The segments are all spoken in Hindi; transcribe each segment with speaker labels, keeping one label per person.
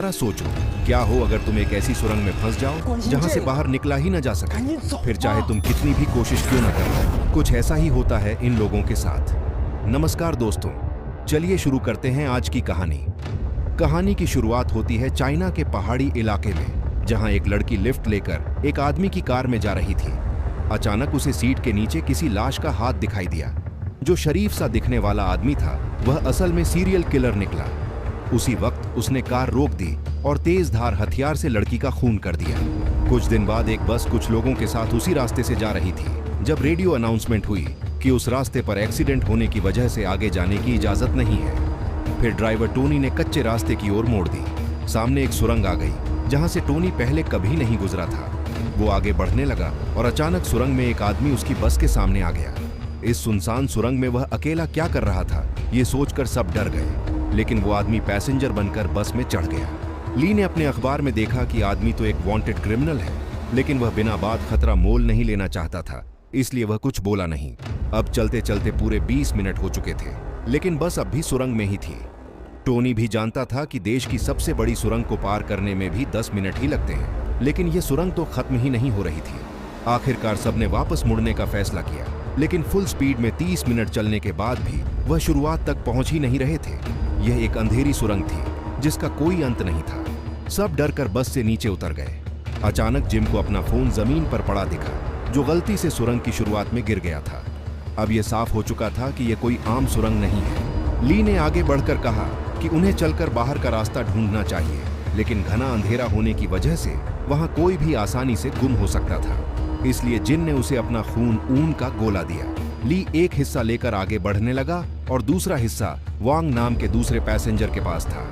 Speaker 1: जरा सोचो, क्या हो अगर तुम एक ऐसी सुरंग में फंस जाओ जहां से बाहर निकला ही न जा सके, फिर चाहे तुम कितनी भी कोशिश क्यों न कर लो। कुछ ऐसा ही होता है इन लोगों के साथ। नमस्कार दोस्तों, चलिए शुरू करते हैं आज की कहानी। कहानी की शुरुआत होती है चाइना के पहाड़ी इलाके में, जहां एक लड़की लिफ्ट लेकर एक आदमी की कार में जा रही थी। अचानक उसे सीट के नीचे किसी लाश का हाथ दिखाई दिया। जो शरीफ सा दिखने वाला आदमी था वह असल में सीरियल किलर निकला। उसी वक्त उसने कार रोक दी और तेज धार हथियार से लड़की का खून कर दिया। कुछ दिन बाद एक बस कुछ लोगों के साथ उसी रास्ते से जा रही थी जब रेडियो अनाउंसमेंट हुई कि उस रास्ते पर एक्सीडेंट होने की वजह से आगे जाने की इजाजत नहीं है। फिर ड्राइवर टोनी ने कच्चे रास्ते की ओर मोड़ दी। सामने एक सुरंग आ गई जहां से टोनी पहले कभी नहीं गुजरा था। वो आगे बढ़ने लगा और अचानक सुरंग में एक आदमी उसकी बस के सामने आ गया। इस सुनसान सुरंग में वह अकेला क्या कर रहा था, ये सोचकर सब डर गए। लेकिन वो आदमी पैसेंजर बनकर बस में चढ़ गया। ली ने अपने अखबार में देखा कि आदमी तो एक वांटेड क्रिमिनल है, लेकिन वह बिना बात खतरा मोल नहीं लेना चाहता था, इसलिए वह कुछ बोला नहीं। अब चलते चलते पूरे 20 मिनट हो चुके थे, लेकिन बस अब भी सुरंग में ही थी। टोनी भी जानता था कि देश की सबसे बड़ी सुरंग को पार करने में भी 10 मिनट ही लगते हैं, लेकिन यह सुरंग तो खत्म ही नहीं हो रही थी। आखिरकार सबने वापस मुड़ने का फैसला किया, लेकिन फुल स्पीड में 30 मिनट चलने के बाद भी वह शुरुआत तक पहुंच ही नहीं रहे थे। यह एक अंधेरी सुरंग थी जिसका कोई अंत नहीं था। सब डर कर बस से नीचे उतर गए। अचानक जिम को अपना फोन जमीन पर पड़ा दिखा, जो गलती से सुरंग की शुरुआत में गिर गया था। अब यह साफ हो चुका था कि यह कोई आम सुरंग नहीं है। ली ने आगे बढ़कर कहा कि उन्हें चलकर बाहर का रास्ता ढूंढना चाहिए, लेकिन घना अंधेरा होने की वजह से वहां कोई भी आसानी से गुम हो सकता था। इसलिए जिन ने उसे अपना ऊन का गोला दिया। ली एक हिस्सा लेकर आगे बढ़ने लगा और दूसरा हिस्सा वांग नाम के दूसरे पैसेंजर के पास था।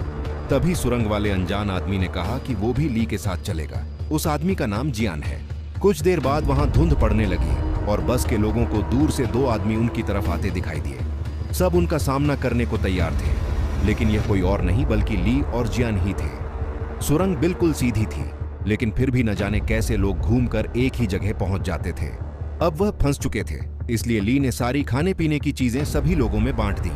Speaker 1: तभी सुरंग वाले अनजान आदमी ने कहा कि वो भी ली के साथ चलेगा। उस आदमी का नाम जियान है। कुछ देर बाद वहां धुंध पड़ने लगी और बस के लोगों को दूर से 2 आदमी उनकी तरफ आते दिखाई दिए। सब उनका सामना करने को तैयार थे, लेकिन यह कोई और नहीं बल्कि ली और जियान ही थे। सुरंग बिल्कुल सीधी थी, लेकिन फिर भी न जाने कैसे लोग घूमकर एक ही जगह पहुंच जाते थे। अब वह फंस चुके थे, इसलिए ली ने सारी खाने पीने की चीजें सभी लोगों में बांट दी।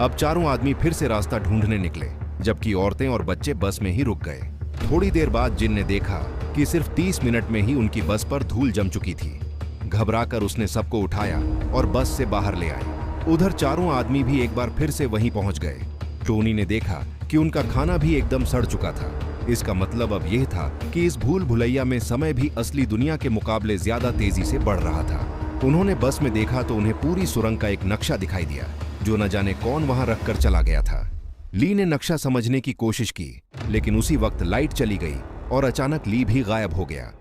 Speaker 1: अब चारों आदमी फिर से रास्ता ढूंढने निकले, जबकि औरतें और बच्चे बस में ही रुक गए। थोड़ी देर बाद जिन ने देखा कि सिर्फ 30 मिनट में ही उनकी बस पर धूल जम चुकी थी। घबराकर उसने सबको उठाया और बस से बाहर ले आए। उधर चारों आदमी भी एक बार फिर से वहीं पहुंच गए। टोनी ने देखा कि उनका खाना भी एकदम सड़ चुका था। इसका मतलब अब यह था कि इस भूल भुलैया में समय भी असली दुनिया के मुकाबले ज्यादा तेजी से बढ़ रहा था। उन्होंने बस में देखा तो उन्हें पूरी सुरंग का एक नक्शा दिखाई दिया, जो न जाने कौन वहां रखकर चला गया था। ली ने नक्शा समझने की कोशिश की, लेकिन उसी वक्त लाइट चली गई और अचानक ली भी गायब हो गया।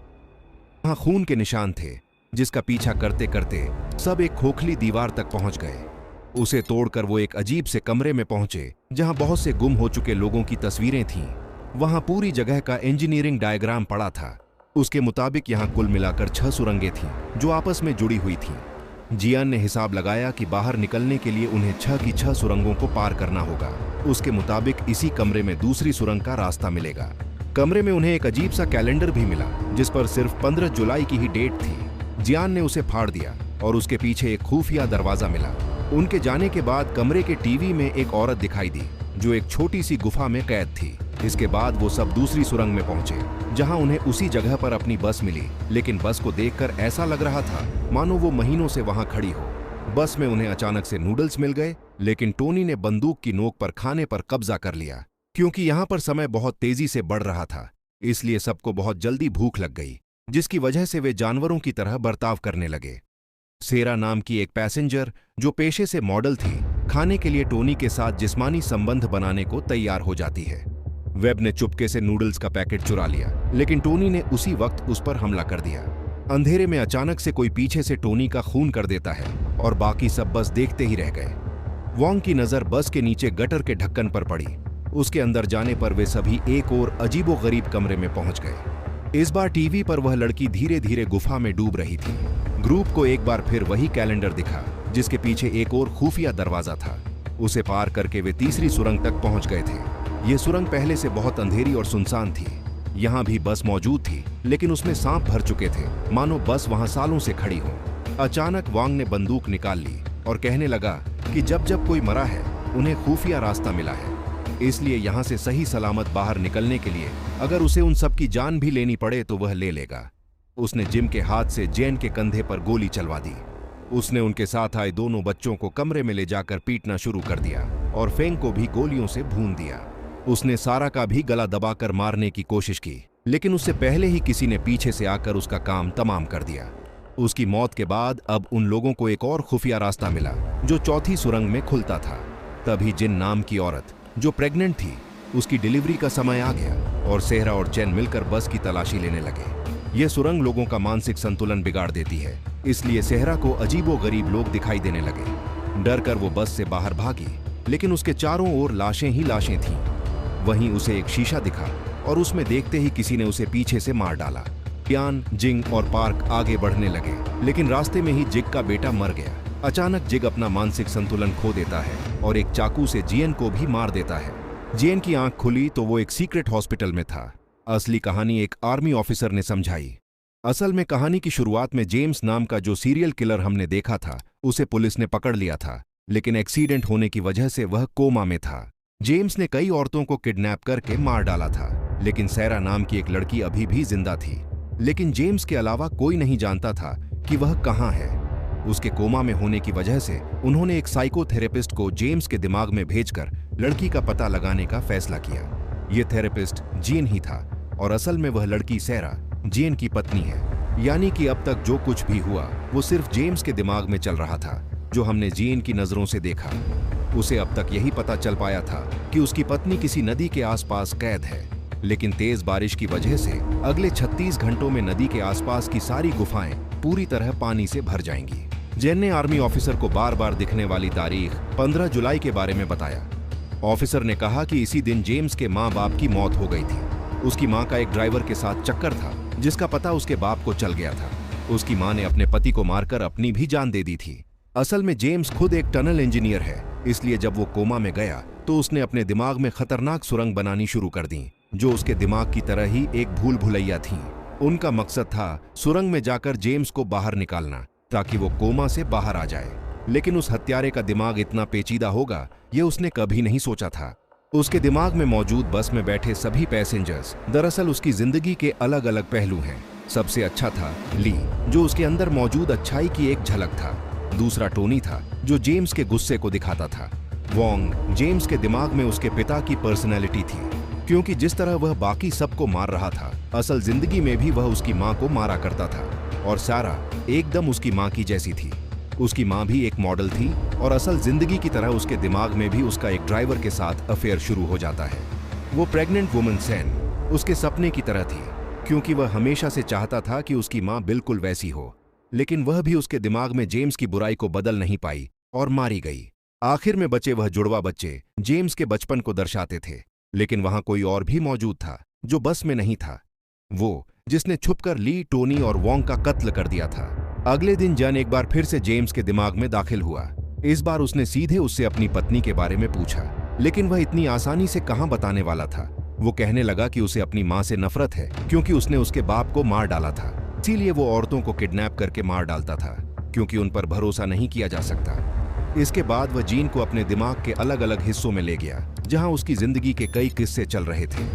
Speaker 1: वहां खून के निशान थे, जिसका पीछा करते करते सब एक खोखली दीवार तक पहुंच गए। उसे तोड़कर वो एक अजीब से कमरे में पहुंचे, जहां बहुत से गुम हो चुके लोगों की तस्वीरें थीं। वहां पूरी जगह का इंजीनियरिंग डायग्राम पड़ा था। उसके मुताबिक यहां कुल मिलाकर 6 सुरंगें थीं, जो आपस में जुड़ी हुई थीं। जियान ने हिसाब लगाया कि बाहर निकलने के लिए उन्हें 6 की 6 सुरंगों को पार करना होगा। उसके मुताबिक इसी कमरे में दूसरी सुरंग का रास्ता मिलेगा। कमरे में उन्हें एक अजीब सा कैलेंडर भी मिला, जिस पर सिर्फ 15 जुलाई की ही डेट थी। जियान ने उसे फाड़ दिया और उसके पीछे एक खुफिया दरवाजा मिला। उनके जाने के बाद कमरे के टीवी में एक औरत दिखाई दी, जो एक छोटी सी गुफा में कैद थी। इसके बाद वो सब दूसरी सुरंग में पहुंचे, जहां उन्हें उसी जगह पर अपनी बस मिली, लेकिन बस को देखकर ऐसा लग रहा था मानो वो महीनों से वहां खड़ी हो। बस में उन्हें अचानक से नूडल्स मिल गए, लेकिन टोनी ने बंदूक की नोक पर खाने पर कब्जा कर लिया। क्योंकि यहां पर समय बहुत तेजी से बढ़ रहा था, इसलिए सबको बहुत जल्दी भूख लग गई, जिसकी वजह से वे जानवरों की तरह बर्ताव करने लगे। सेरा नाम की एक पैसेंजर, जो पेशे से मॉडल थी, खाने के लिए टोनी के साथ जिस्मानी संबंध बनाने को तैयार हो जाती है। वेब ने चुपके से नूडल्स का पैकेट चुरा लिया, लेकिन टोनी ने उसी वक्त उस पर हमला कर दिया। अंधेरे में अचानक से कोई पीछे से टोनी का खून कर देता है और बाकी सब बस देखते ही रह गए। वांग की नजर बस के नीचे गटर के ढक्कन पर पड़ी। उसके अंदर जाने पर वे सभी एक और अजीबोगरीब कमरे में पहुंच गए। इस बार टीवी पर वह लड़की धीरे धीरे गुफा में डूब रही थी। ग्रुप को एक बार फिर वही कैलेंडर दिखा, जिसके पीछे एक और खुफिया दरवाजा था। उसे पार करके वे तीसरी सुरंग तक पहुंच गए थे। ये सुरंग पहले से बहुत अंधेरी और सुनसान थी। यहाँ भी बस मौजूद थी, लेकिन उसमें सांप भर चुके थे, मानो बस वहां सालों से खड़ी हो। अचानक वांग ने बंदूक निकाल ली और कहने लगा कि जब जब कोई मरा है, उन्हें खुफिया रास्ता मिला है। इसलिए यहाँ से सही सलामत बाहर निकलने के लिए अगर उसे उन सब की जान भी लेनी पड़े तो वह ले लेगा। उसने जिम के हाथ से जेन के कंधे पर गोली चलवा दी। उसने उनके साथ आए दोनों बच्चों को कमरे में ले जाकर पीटना शुरू कर दिया और फेंग को भी गोलियों से भून दिया। उसने सारा का भी गला दबाकर मारने की कोशिश की, लेकिन उससे पहले ही किसी ने पीछे से आकर उसका काम तमाम कर दिया। उसकी मौत के बाद अब उन लोगों को एक और खुफिया रास्ता मिला जो चौथी सुरंग में खुलता था। तभी जिन नाम की औरत जो प्रेग्नेंट थी, उसकी डिलीवरी का समय आ गया और सेहरा और चैन मिलकर बस की तलाशी लेने लगे। यह सुरंग लोगों का मानसिक संतुलन बिगाड़ देती है, इसलिए सेहरा को अजीबोगरीब लोग दिखाई देने लगे। डर कर वो बस से बाहर भागी, लेकिन उसके चारों ओर लाशें ही लाशें थीं। वहीं उसे एक शीशा दिखा और उसमें देखते ही किसी ने उसे पीछे से मार डाला। यान, जिंग और पार्क आगे बढ़ने लगे, लेकिन रास्ते में ही जिग का बेटा मर गया। अचानक जिग अपना मानसिक संतुलन खो देता है और एक चाकू से जियन को भी मार देता है। जियन की आंख खुली तो वो एक सीक्रेट हॉस्पिटल में था। असली कहानी एक आर्मी ऑफिसर ने समझाई। असल में कहानी की शुरुआत में जेम्स नाम का जो सीरियल किलर हमने देखा था, उसे पुलिस ने पकड़ लिया था, लेकिन एक्सीडेंट होने की वजह से वह कोमा में था। जेम्स ने कई औरतों को किडनैप करके मार डाला था, लेकिन सैरा नाम की एक लड़की अभी भी जिंदा थी। लेकिन जेम्स के अलावा कोई नहीं जानता था कि वह कहाँ है। उसके कोमा में होने की वजह से उन्होंने एक साइकोथेरेपिस्ट को जेम्स के दिमाग में भेजकर लड़की का पता लगाने का फैसला किया। यह थेरेपिस्ट जीन ही था और असल में वह लड़की सैरा जीन की पत्नी है। यानी कि अब तक जो कुछ भी हुआ वो सिर्फ जेम्स के दिमाग में चल रहा था, जो हमने जीन की नजरों से देखा। उसे अब तक यही पता चल पाया था कि उसकी पत्नी किसी नदी के आसपास कैद है, लेकिन तेज बारिश की वजह से अगले 36 घंटों में नदी के आसपास की सारी गुफाएं पूरी तरह पानी से भर जाएंगी। जेन ने आर्मी ऑफिसर को बार बार दिखने वाली तारीख 15 जुलाई के बारे में बताया। ऑफिसर ने कहा कि इसी दिन जेम्स के माँ बाप की मौत हो गई थी। उसकी माँ का एक ड्राइवर के साथ चक्कर था, जिसका पता उसके बाप को चल गया था। उसकी माँ ने अपने पति को मारकर अपनी भी जान दे दी थी। असल में जेम्स खुद एक टनल इंजीनियर है, इसलिए जब वो कोमा में गया तो उसने अपने दिमाग में खतरनाक सुरंग बनानी शुरू कर दी, जो उसके दिमाग की तरह ही एक भूल भुलैया थी। उनका मकसद था सुरंग में जाकर जेम्स को बाहर निकालना, ताकि वो कोमा से बाहर आ जाए। लेकिन उस हत्यारे का दिमाग इतना पेचीदा होगा, ये उसने कभी नहीं सोचा था। उसके दिमाग में मौजूद बस में बैठे सभी पैसेंजर्स दरअसल उसकी जिंदगी के अलग अलग पहलू हैं। सबसे अच्छा था ली, जो उसके अंदर मौजूद अच्छाई की एक झलक था। दूसरा टोनी था, जो जेम्स के गुस्से को दिखाता था। वोंग जेम्स के दिमाग में उसके पिता की पर्सनैलिटी थी, क्योंकि जिस तरह वह बाकी सबको मार रहा था, असल जिंदगी में भी वह उसकी माँ को मारा करता था। और सारा एकदम उसकी माँ की जैसी थी। उसकी माँ भी एक मॉडल थी और असल जिंदगी की तरह उसके दिमाग में भी उसका एक ड्राइवर के साथ अफेयर शुरू हो जाता है। वो प्रेग्नेंट वुमन सैन उसके सपने की तरह थी, क्योंकि वह हमेशा से चाहता था कि उसकी माँ बिल्कुल वैसी हो। लेकिन वह भी उसके दिमाग में जेम्स की बुराई को बदल नहीं पाई और मारी गई। आखिर में बचे वह जुड़वा बच्चे जेम्स के बचपन को दर्शाते थे। लेकिन वहां कोई और भी मौजूद था जो बस में नहीं था, वो जिसने छुपकर ली, टोनी और वोंग का कत्ल कर दिया था। अगले दिन जन एक बार फिर से जेम्स के दिमाग में दाखिल हुआ। इस बार उसने सीधे उससे अपनी पत्नी के बारे में पूछा, लेकिन वह इतनी आसानी से कहां बताने वाला था। वो कहने लगा कि उसे अपनी माँ से नफरत है, क्योंकि उसने उसके बाप को मार डाला था। इसीलिए वो औरतों को किडनैप करके मार डालता था, क्योंकि उन पर भरोसा नहीं किया जा सकता। इसके बाद वह जीन को अपने दिमाग के अलग अलग हिस्सों में ले गया, जहां उसकी जिंदगी के कई किस्से चल रहे थे।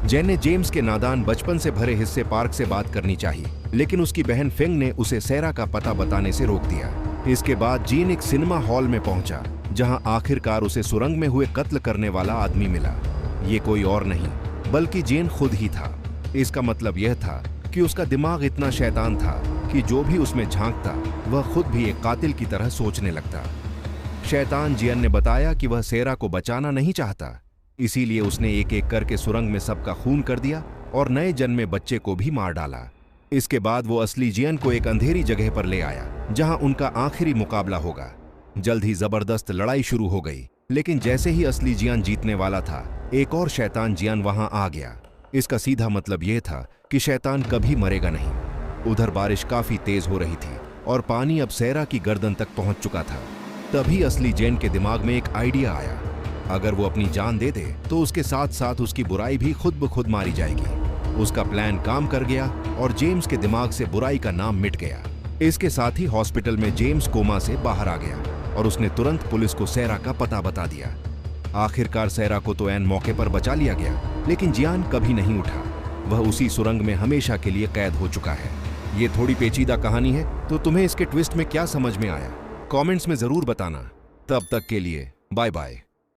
Speaker 1: जेन ने जेम्स के नादान बचपन से भरे हिस्से पार्क से बात करनी चाहिए, लेकिन उसकी बहन फेंग ने उसे सैरा का पता बताने से रोक दिया। इसके बाद जीन एक सिनेमा हॉल में पहुंचा, जहां आखिरकार उसे सुरंग में हुए कत्ल करने वाला आदमी मिला। ये कोई और नहीं बल्कि जेन खुद ही था। इसका मतलब यह था कि उसका दिमाग इतना शैतान था कि जो भी उसमें झांकता वह खुद भी एक कातिल की तरह सोचने लगता। शैतान जियन ने बताया कि वह सेरा को बचाना नहीं चाहता, इसीलिए उसने एक एक करके सुरंग में सबका खून कर दिया और नए जन्मे बच्चे को भी मार डाला। इसके बाद वो असली जियन को एक अंधेरी जगह पर ले आया, जहां उनका आखिरी मुकाबला होगा। जल्द ही जबरदस्त लड़ाई शुरू हो गई, लेकिन जैसे ही असली जियन जीतने वाला था, एक और शैतान जियन वहां आ गया। इसका सीधा मतलब यह था कि शैतान कभी मरेगा नहीं। उधर बारिश काफी तेज हो रही थी और पानी अब सैरा की गर्दन तक पहुंच चुका था। तभी असली जेन के दिमाग में एक आइडिया आया। अगर वो अपनी जान दे दे तो उसके साथ साथ उसकी बुराई भी खुद ब खुद मारी जाएगी। उसका प्लान काम कर गया और जेम्स के दिमाग से बुराई का नाम मिट गया। इसके साथ ही हॉस्पिटल में जेम्स कोमा से बाहर आ गया और उसने तुरंत पुलिस को सैरा का पता बता दिया। आखिरकार सैरा को तो ऐन मौके पर बचा लिया गया, लेकिन जियान कभी नहीं उठा। वह उसी सुरंग में हमेशा के लिए कैद हो चुका है। ये थोड़ी पेचीदा कहानी है, तो तुम्हें इसके ट्विस्ट में क्या समझ में आया कमेंट्स में जरूर बताना। तब तक के लिए बाय बाय।